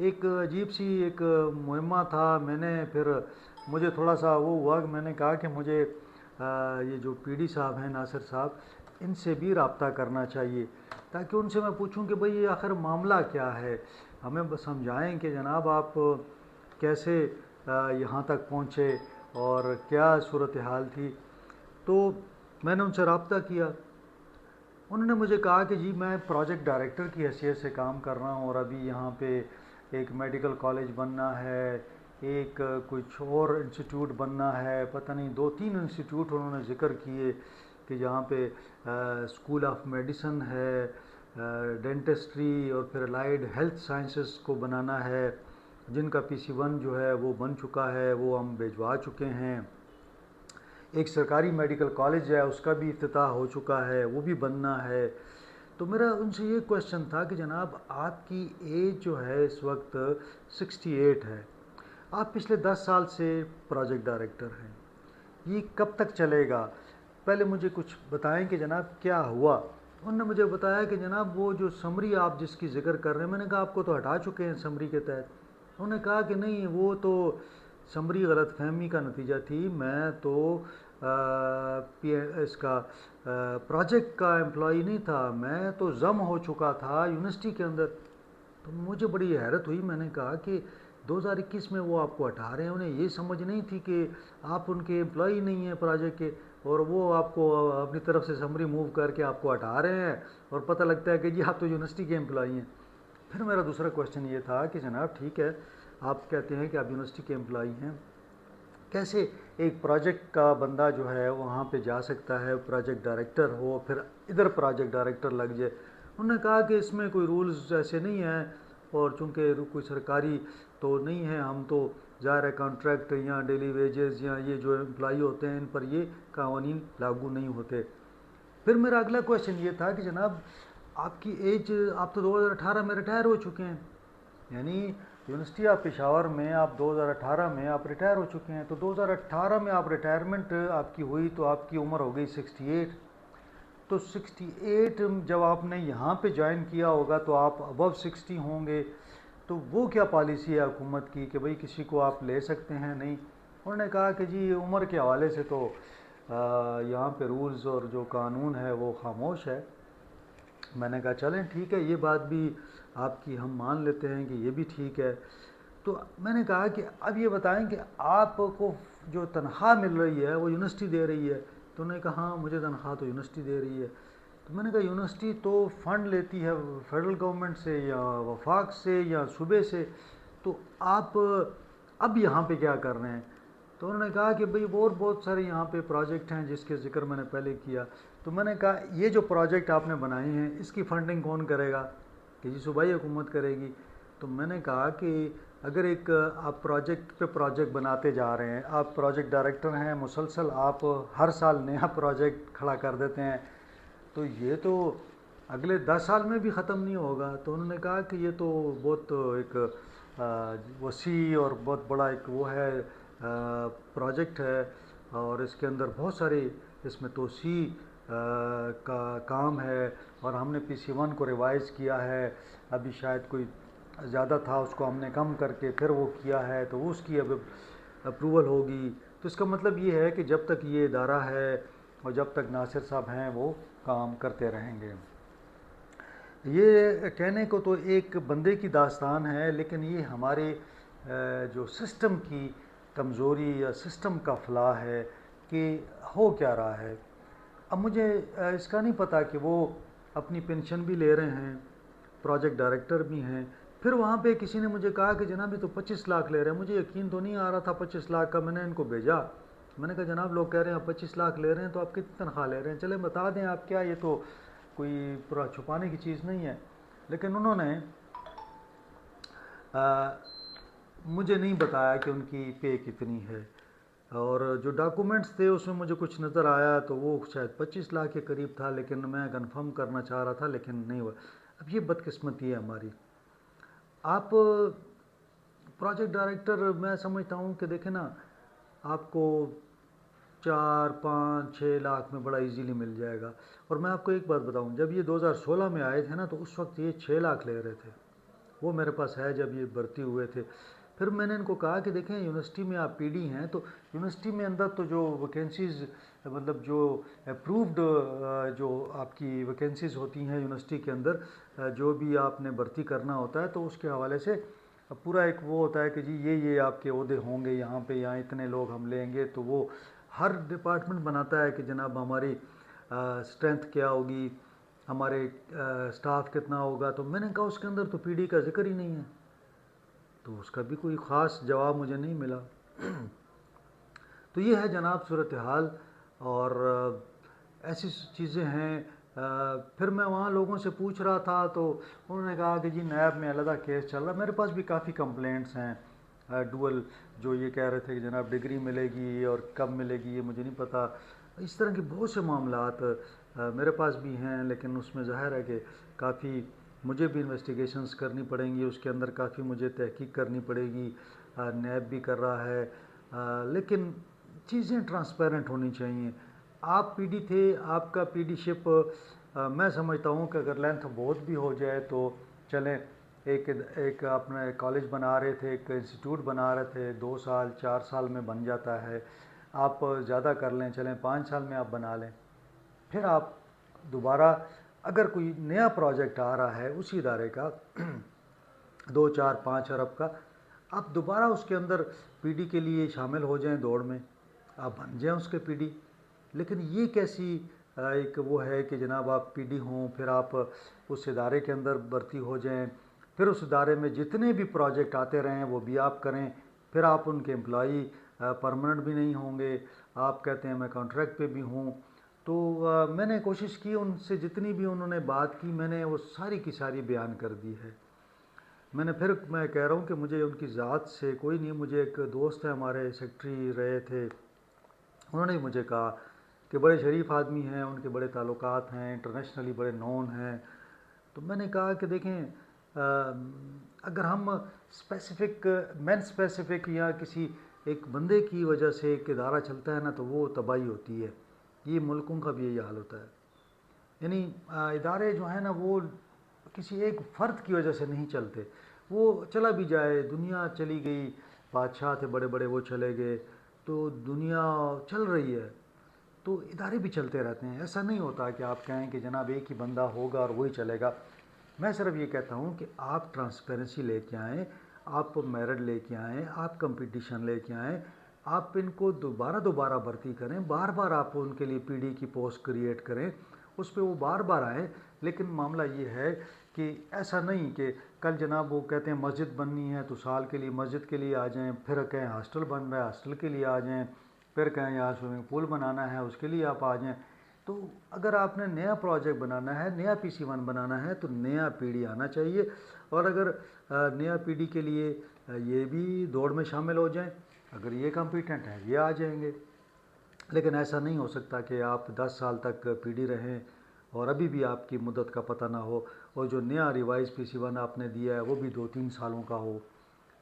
ایک عجیب سی ایک مہمہ تھا. میں نے پھر مجھے تھوڑا سا وہ ہوا کہ میں نے کہا کہ مجھے یہ جو پی ڈی صاحب ہیں ناصر صاحب, ان سے بھی رابطہ کرنا چاہیے تاکہ ان سے میں پوچھوں کہ بھئی یہ آخر معاملہ کیا ہے, ہمیں بس سمجھائیں کہ جناب آپ کیسے یہاں تک پہنچے اور کیا صورتحال تھی. تو میں نے ان سے رابطہ کیا. انہوں نے مجھے کہا کہ جی میں پروجیکٹ ڈائریکٹر کی حیثیت سے کام کر رہا ہوں, اور ابھی یہاں پہ ایک میڈیکل کالج بننا ہے, ایک کچھ اور انسٹیٹیوٹ بننا ہے, پتہ نہیں 2-3 انسٹیٹیوٹ انہوں نے ذکر کیے کہ جہاں پہ اسکول آف میڈیسن ہے, ڈینٹسٹری اور پھر الائڈ ہیلتھ سائنسز کو بنانا ہے, جن کا PC1 جو ہے وہ بن چکا ہے, وہ ہم بھیجوا چکے ہیں. ایک سرکاری میڈیکل کالج ہے, اس کا بھی افتتاح ہو چکا ہے, وہ بھی بننا ہے. تو میرا ان سے یہ کویشچن تھا کہ جناب آپ کی ایج جو ہے اس وقت 68 ہے, آپ پچھلے 10 سال سے پروجیکٹ ڈائریکٹر ہیں, یہ کب تک چلے گا؟ پہلے مجھے کچھ بتائیں کہ جناب کیا ہوا. انہوں نے مجھے بتایا کہ جناب وہ جو سمری آپ جس کی ذکر کر رہے ہیں, میں نے کہا آپ کو تو ہٹا چکے ہیں سمری کے تحت. انہوں نے کہا کہ نہیں, وہ تو سمری غلط فہمی کا نتیجہ تھی, میں تو اس کا پروجیکٹ کا امپلائی نہیں تھا, میں تو ضم ہو چکا تھا یونیورسٹی کے اندر. تو مجھے بڑی حیرت ہوئی. میں نے کہا کہ 2021 میں وہ آپ کو ہٹا رہے ہیں, انہیں یہ سمجھ نہیں تھی کہ آپ ان کے امپلائی نہیں ہیں پروجیکٹ کے, اور وہ آپ کو اپنی طرف سے سمری موو کر کے آپ کو ہٹا رہے ہیں, اور پتہ لگتا ہے کہ جی آپ تو یونیورسٹی کے امپلائی ہیں. پھر میرا دوسرا کویشچن یہ تھا کہ جناب ٹھیک ہے, آپ کہتے ہیں کہ آپ یونیورسٹی کے امپلائی ہیں, کیسے ایک پروجیکٹ کا بندہ جو ہے وہاں پہ جا سکتا ہے, پروجیکٹ ڈائریکٹر ہو پھر ادھر پروجیکٹ ڈائریکٹر لگ جائے؟ انہوں نے کہا کہ اس میں کوئی رولز ایسے نہیں ہیں, اور چونکہ کوئی سرکاری تو نہیں ہے, ہم تو ظاہر ہے کانٹریکٹ یا ڈیلی ویجز یا یہ جو امپلائی ہوتے ہیں ان پر یہ قوانین لاگو نہیں ہوتے. پھر میرا اگلا کویشچن یہ تھا کہ جناب آپ کی ایج, آپ تو 2018 میں ریٹائر ہو چکے ہیں, یعنی یونیورسٹی آف پشاور میں آپ 2018 میں آپ ریٹائر ہو چکے ہیں. تو 2018 میں آپ ریٹائرمنٹ آپ کی ہوئی تو آپ کی عمر ہو گئی 68. تو 68 جب آپ نے یہاں پہ جوائن کیا ہوگا تو آپ ابو 60 ہوں گے. تو وہ کیا پالیسی ہے حکومت کی کہ بھئی کسی کو آپ لے سکتے ہیں نہیں؟ انہوں نے کہا کہ جی عمر کے حوالے سے تو یہاں پہ رولز اور جو قانون ہے وہ خاموش ہے. میں نے کہا چلیں ٹھیک ہے, یہ بات بھی آپ کی ہم مان لیتے ہیں کہ یہ بھی ٹھیک ہے. تو میں نے کہا کہ اب یہ بتائیں کہ آپ کو جو تنخواہ مل رہی ہے وہ یونیورسٹی دے رہی ہے؟ تو انہوں نے کہا ہاں مجھے تنخواہ تو یونیورسٹی دے رہی ہے. تو میں نے کہا یونیورسٹی تو فنڈ لیتی ہے فیڈرل گورنمنٹ سے یا وفاق سے یا صوبے سے, تو آپ اب یہاں پہ کیا کر رہے ہیں؟ تو انہوں نے کہا کہ بھئی اور بہت سارے یہاں پہ پروجیکٹ ہیں جس کے ذکر میں نے پہلے کیا. تو میں نے کہا یہ جو پروجیکٹ آپ نے بنائے ہیں اس کی فنڈنگ کون کرے گا؟ کہ جی صوبائی حکومت کرے گی. تو میں نے کہا کہ اگر ایک آپ پروجیکٹ پہ پروجیکٹ بناتے جا رہے ہیں, آپ پروجیکٹ ڈائریکٹر ہیں, مسلسل آپ ہر سال نیا پروجیکٹ کھڑا کر دیتے ہیں, تو یہ تو اگلے 10 سال میں بھی ختم نہیں ہوگا. تو انہوں نے کہا کہ یہ تو بہت ایک وسیع اور بہت بڑا ایک وہ ہے پروجیکٹ ہے, اور اس کے اندر بہت سارے اس میں توسیع کا کام ہے, اور ہم نے PC1 کو ریوائز کیا ہے, ابھی شاید کوئی زیادہ تھا اس کو ہم نے کم کر کے پھر وہ کیا ہے, تو اس کی اب اپروول ہوگی. تو اس کا مطلب یہ ہے کہ جب تک یہ ادارہ ہے اور جب تک ناصر صاحب ہیں وہ کام کرتے رہیں گے. یہ کہنے کو تو ایک بندے کی داستان ہے, لیکن یہ ہمارے جو سسٹم کی کمزوری یا سسٹم کا فلاح ہے کہ ہو کیا رہا ہے. اب مجھے اس کا نہیں پتہ کہ وہ اپنی پینشن بھی لے رہے ہیں, پروجیکٹ ڈائریکٹر بھی ہیں. پھر وہاں پہ کسی نے مجھے کہا کہ جناب یہ تو 25 لاکھ لے رہے ہیں. مجھے یقین تو نہیں آ رہا تھا 25 لاکھ کا. میں نے ان کو بھیجا, میں نے کہا جناب لوگ کہہ رہے ہیں آپ 25 لاکھ لے رہے ہیں, تو آپ کتنی تنخواہ لے رہے ہیں, چلے بتا دیں آپ کیا, یہ تو کوئی پورا چھپانے کی چیز نہیں ہے. لیکن انہوں نے مجھے نہیں بتایا کہ ان کی پے کتنی ہے, اور جو ڈاکومنٹس تھے اس میں مجھے کچھ نظر آیا تو وہ شاید 25 لاکھ کے قریب تھا, لیکن میں کنفرم کرنا چاہ رہا تھا لیکن نہیں ہوا. اب یہ بدقسمتی ہے ہماری. آپ پروجیکٹ ڈائریکٹر میں سمجھتا ہوں کہ دیکھیں نا, آپ کو 4-5-6 لاکھ میں بڑا ایزیلی مل جائے گا. اور میں آپ کو ایک بات بتاؤں, جب یہ 2016 میں آئے تھے نا تو اس وقت یہ 6 لاکھ لے رہے تھے. وہ میرے پاس ہے جب یہ بھرتی ہوئے تھے. پھر میں نے ان کو کہا کہ دیکھیں یونیورسٹی میں آپ پی ڈی ہیں تو یونیورسٹی میں اندر تو جو ویکینسیز مطلب جو اپرووڈ جو آپ کی ویکینسیز ہوتی ہیں یونیورسٹی کے اندر جو بھی آپ نے بھرتی کرنا ہوتا ہے تو اس کے حوالے سے پورا ایک وہ ہوتا ہے کہ جی یہ آپ کے عہدے ہوں گے یہاں پہ، یہاں اتنے لوگ ہم لیں گے. تو وہ ہر ڈپارٹمنٹ بناتا ہے کہ جناب ہماری اسٹرینتھ کیا ہوگی، ہمارے اسٹاف کتنا ہوگا. تو میں نے کہا اس کے اندر تو پی ڈی کا ذکر ہی نہیں ہے. تو اس کا بھی کوئی خاص جواب مجھے نہیں ملا. تو یہ ہے جناب صورتحال. اور ایسی چیزیں ہیں. پھر میں وہاں لوگوں سے پوچھ رہا تھا تو انہوں نے کہا کہ جی نیب میں علیحدہ کیس چل رہا ہے. میرے پاس بھی کافی کمپلینٹس ہیں ڈول، جو یہ کہہ رہے تھے کہ جناب ڈگری ملے گی اور کب ملے گی یہ مجھے نہیں پتہ. اس طرح کے بہت سے معاملات میرے پاس بھی ہیں، لیکن اس میں ظاہر ہے کہ کافی مجھے بھی انویسٹیگیشنز کرنی پڑیں گی، اس کے اندر کافی مجھے تحقیق کرنی پڑے گی. نیب بھی کر رہا ہے، لیکن چیزیں ٹرانسپیرنٹ ہونی چاہیے. آپ پی ڈی تھے، آپ کا پی ڈی شپ میں سمجھتا ہوں کہ اگر لینتھ بہت بھی ہو جائے تو چلیں. ایک اپنا کالج بنا رہے تھے، ایک انسٹیٹیوٹ بنا رہے تھے، 2 سال 4 سال میں بن جاتا ہے. آپ زیادہ کر لیں، چلیں 5 سال میں آپ بنا لیں. پھر آپ دوبارہ اگر کوئی نیا پروجیکٹ آ رہا ہے اسی ادارے کا 2 4 5 ارب کا، آپ دوبارہ اس کے اندر پی ڈی کے لیے شامل ہو جائیں دوڑ میں، آپ بن جائیں اس کے پی ڈی. لیکن یہ کیسی ایک وہ ہے کہ جناب آپ پی ڈی ہوں پھر آپ اس ادارے کے اندر بھرتی ہو جائیں، پھر اس ادارے میں جتنے بھی پروجیکٹ آتے رہیں وہ بھی آپ کریں، پھر آپ ان کے امپلائی پرماننٹ بھی نہیں ہوں گے. آپ کہتے ہیں میں کانٹریکٹ پہ بھی ہوں. تو میں نے کوشش کی ان سے جتنی بھی انہوں نے بات کی میں نے وہ ساری کی ساری بیان کر دی ہے. میں کہہ رہا ہوں کہ مجھے ان کی ذات سے کوئی نہیں. مجھے ایک دوست ہے ہمارے سیکٹری رہے تھے، انہوں نے مجھے کہا کہ بڑے شریف آدمی ہیں، ان کے بڑے تعلقات ہیں، انٹرنیشنلی بڑے نون ہیں. تو میں نے کہا کہ دیکھیں اگر ہم اسپیسیفک یا کسی ایک بندے کی وجہ سے ایک ادارہ چلتا ہے نا تو وہ تباہی ہوتی ہے. یہ ملکوں کا بھی یہی حال ہوتا ہے. یعنی ادارے جو ہیں نا وہ کسی ایک فرد کی وجہ سے نہیں چلتے. وہ چلا بھی جائے، دنیا چلی گئی، بادشاہ تھے بڑے بڑے وہ چلے گئے تو دنیا چل رہی ہے تو ادارے بھی چلتے رہتے ہیں. ایسا نہیں ہوتا کہ آپ کہیں کہ جناب ایک ہی بندہ ہوگا اور وہی چلے گا. میں صرف یہ کہتا ہوں کہ آپ ٹرانسپیرنسی لے کے آئیں، آپ میرٹ لے کے آئیں، آپ کمپٹیشن لے کے آئیں، آپ ان کو دوبارہ بھرتی کریں، بار بار آپ ان کے لیے پی ڈی کی پوسٹ کریٹ کریں، اس پہ وہ بار بار آئیں. لیکن معاملہ یہ ہے کہ ایسا نہیں کہ کل جناب وہ کہتے ہیں مسجد بننی ہے تو سال کے لیے مسجد کے لیے آ جائیں، پھر کہیں ہاسٹل بن رہا ہے ہاسٹل کے لیے آ جائیں، پھر کہیں یہاں سوئمنگ پول بنانا ہے اس کے لیے آپ آ جائیں. تو اگر آپ نے نیا پروجیکٹ بنانا ہے، نیا پی سی 1 بنانا ہے تو نیا پی ڈی آنا چاہیے. اور اگر نیا پی ڈی کے لیے یہ بھی دوڑ میں شامل ہو جائیں، اگر یہ کمپیٹنٹ ہیں یہ آ جائیں گے. لیکن ایسا نہیں ہو سکتا کہ آپ 10 سال تک پی ڈی رہیں اور ابھی بھی آپ کی مدت کا پتہ نہ ہو، اور جو نیا ریوائز پی سی 1 آپ نے دیا ہے وہ بھی 2 3 سالوں کا ہو.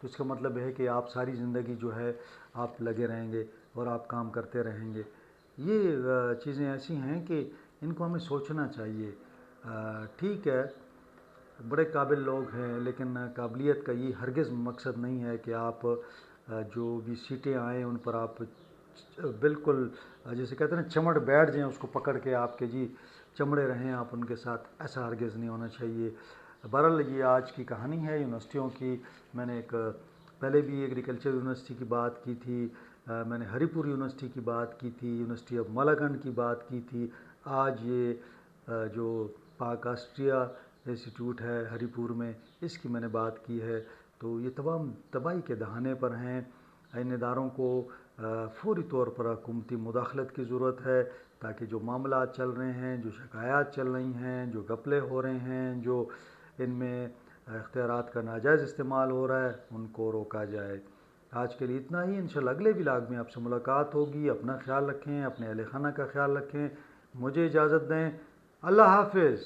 تو اس کا مطلب ہے کہ آپ ساری زندگی جو ہے آپ لگے رہیں گے اور آپ کام کرتے رہیں گے. یہ چیزیں ایسی ہیں کہ ان کو ہمیں سوچنا چاہیے. ٹھیک ہے بڑے قابل لوگ ہیں، لیکن قابلیت کا یہ ہرگز مقصد نہیں ہے کہ آپ جو بھی سیٹیں آئیں ان پر آپ بالکل جیسے کہتے ہیں نا چمڑ بیٹھ جائیں اس کو پکڑ کے آپ کے جی چمڑے رہیں آپ ان کے ساتھ. ایسا ہرگز نہیں ہونا چاہیے. بہرحال یہ آج کی کہانی ہے یونیورسٹیوں کی. میں نے پہلے بھی ایگریکلچر یونیورسٹی کی بات کی تھی، میں نے ہری پور یونیورسٹی کی بات کی تھی، یونیورسٹی آف مالاکنڈ کی بات کی تھی. آج یہ جو پاک آسٹریا انسٹیٹیوٹ ہے ہری پور میں اس کی میں نے بات کی ہے. تو یہ تمام تباہی کے دہانے پر ہیں. ان اداروں کو فوری طور پر حکومتی مداخلت کی ضرورت ہے تاکہ جو معاملات چل رہے ہیں، جو شکایات چل رہی ہیں، جو گھپلے ہو رہے ہیں، جو ان میں اختیارات کا ناجائز استعمال ہو رہا ہے ان کو روکا جائے. آج کے لیے اتنا ہی. انشاءاللہ اگلے ولاگ میں آپ سے ملاقات ہوگی. اپنا خیال رکھیں، اپنے اہل خانہ کا خیال رکھیں. مجھے اجازت دیں. اللہ حافظ.